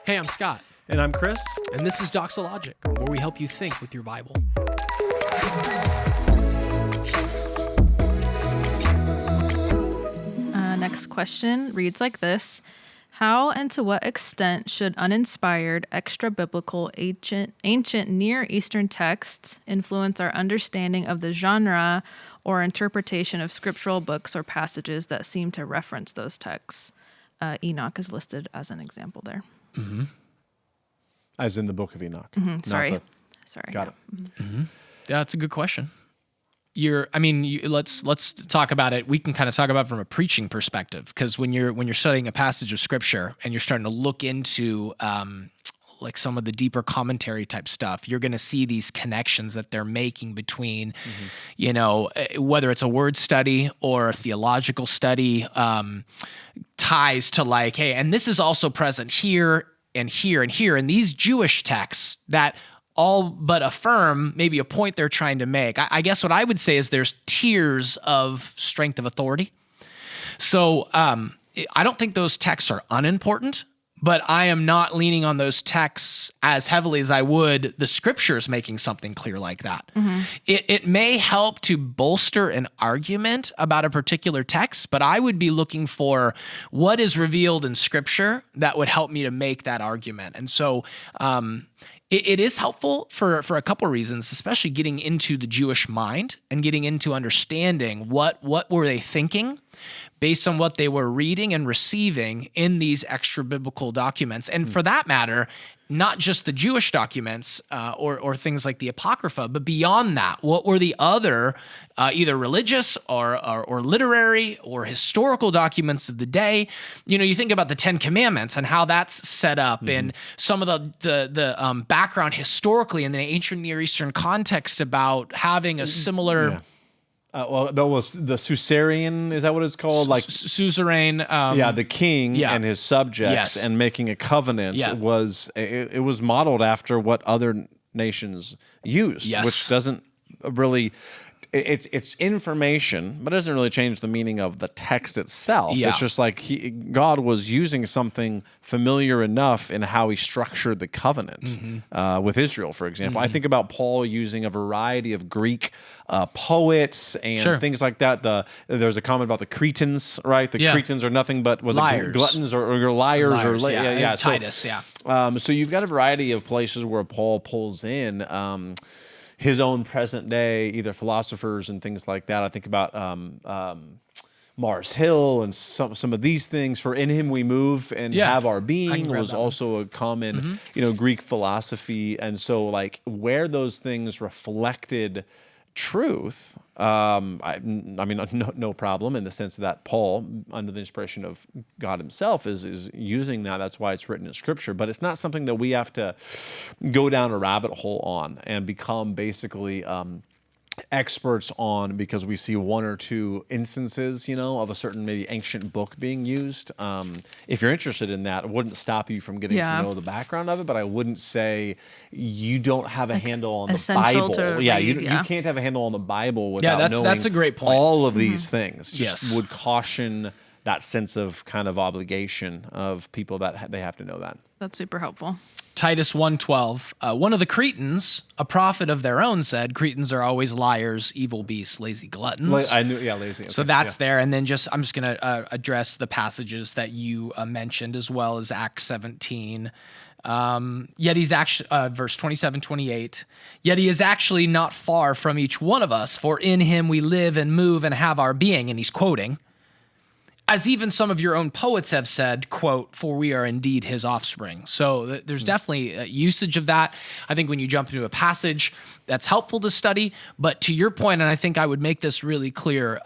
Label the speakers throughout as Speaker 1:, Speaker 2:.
Speaker 1: Hey, I'm Scott.
Speaker 2: And I'm Chris.
Speaker 1: And this is Doxalogic, where we help you think with your Bible.
Speaker 3: Next question reads like this. How and to what extent should uninspired, extra-biblical, ancient Near Eastern texts influence our understanding of the genre or interpretation of scriptural books or passages that seem to reference those texts? Enoch is listed as an example there.
Speaker 2: Mm-hmm. As in the book of Enoch.
Speaker 3: Mm-hmm. Sorry.
Speaker 2: Got it.
Speaker 1: Mm-hmm. Yeah, that's a good question. Let's talk about it. We can kind of talk about it from a preaching perspective, because when you're studying a passage of scripture and you're starting to look into like some of the deeper commentary type stuff, you're going to see these connections that they're making between, whether it's a word study or a theological study, ties to like, hey, and this is also present here and here and here in these Jewish texts that all but affirm maybe a point they're trying to make. I guess what I would say is there's tiers of strength of authority. So I don't think those texts are unimportant, but I am not leaning on those texts as heavily as I would the scriptures making something clear like that. Mm-hmm. It may help to bolster an argument about a particular text, but I would be looking for what is revealed in scripture that would help me to make that argument. And so it is helpful for a couple of reasons, especially getting into the Jewish mind and getting into understanding what were they thinking based on what they were reading and receiving in these extra biblical documents. And for that matter, not just the Jewish documents or things like the Apocrypha, but beyond that, what were the other either religious or literary or historical documents of the day? You think about the Ten Commandments and how that's set up, mm-hmm. and some of the background historically in the ancient Near Eastern context about having a similar.
Speaker 2: Yeah. That was the suzerain, is that what it's called? Like
Speaker 1: suzerain.
Speaker 2: The king and his subjects, and making a covenant was modeled after what other nations used, which doesn't really. It's information, but it doesn't really change the meaning of the text itself. Yeah. It's just like God was using something familiar enough in how he structured the covenant, mm-hmm. With Israel, for example. Mm-hmm. I think about Paul using a variety of Greek poets and things like that. There's a comment about the Cretans, right? The Cretans are nothing but
Speaker 1: liars.
Speaker 2: Gluttons or liars.
Speaker 1: Titus,
Speaker 2: So you've got a variety of places where Paul pulls in his own present day, either philosophers and things like that. I think about Mars Hill and some of these things. For in him we move and have our being was also a common, Greek philosophy. And so like where those things reflected truth, no problem in the sense that Paul, under the inspiration of God himself, is using that. That's why it's written in Scripture. But it's not something that we have to go down a rabbit hole on and become basically experts on because we see one or two instances, of a certain maybe ancient book being used. If you're interested in that, it wouldn't stop you from getting to know the background of it, but I wouldn't say you don't have a handle on the Bible. You can't have a handle on the Bible without knowing
Speaker 1: that's a great point.
Speaker 2: All of these things. Just would caution that sense of kind of obligation of people that they have to know that.
Speaker 3: That's super helpful.
Speaker 1: Titus 1:12, one of the Cretans, a prophet of their own, said, Cretans are always liars, evil beasts, lazy gluttons.
Speaker 2: I knew, lazy. Okay.
Speaker 1: So that's there. And then I'm just going to address the passages that you mentioned, as well as Acts 17. Yet he's actually, verse 27, 28, yet he is actually not far from each one of us, for in him we live and move and have our being. And he's quoting, as even some of your own poets have said, quote, for we are indeed his offspring. So there's definitely a usage of that. I think when you jump into a passage, that's helpful to study. But to your point, and I think I would make this really clear,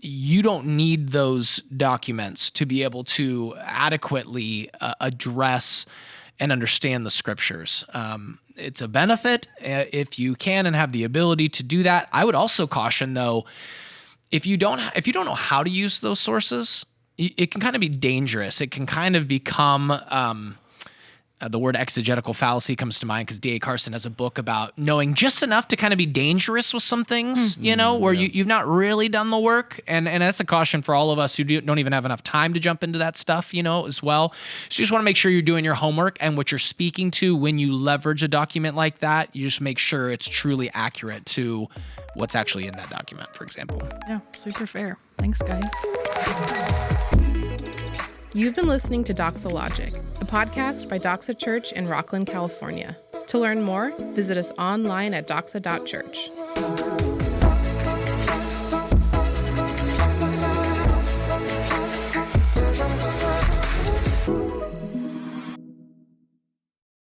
Speaker 1: you don't need those documents to be able to adequately address and understand the scriptures. It's a benefit if you can and have the ability to do that. I would also caution, though, if you don't know how to use those sources, it can kind of be dangerous. It can kind of become The word exegetical fallacy comes to mind because D.A. Carson has a book about knowing just enough to kind of be dangerous with some things, where you've not really done the work. And that's a caution for all of us who don't even have enough time to jump into that stuff, as well. So you just want to make sure you're doing your homework, and what you're speaking to when you leverage a document like that, you just make sure it's truly accurate to what's actually in that document, for example.
Speaker 3: Yeah, super fair. Thanks, guys.
Speaker 4: You've been listening to Doxalogic, a podcast by Doxa Church in Rockland, California. To learn more, visit us online at doxa.church.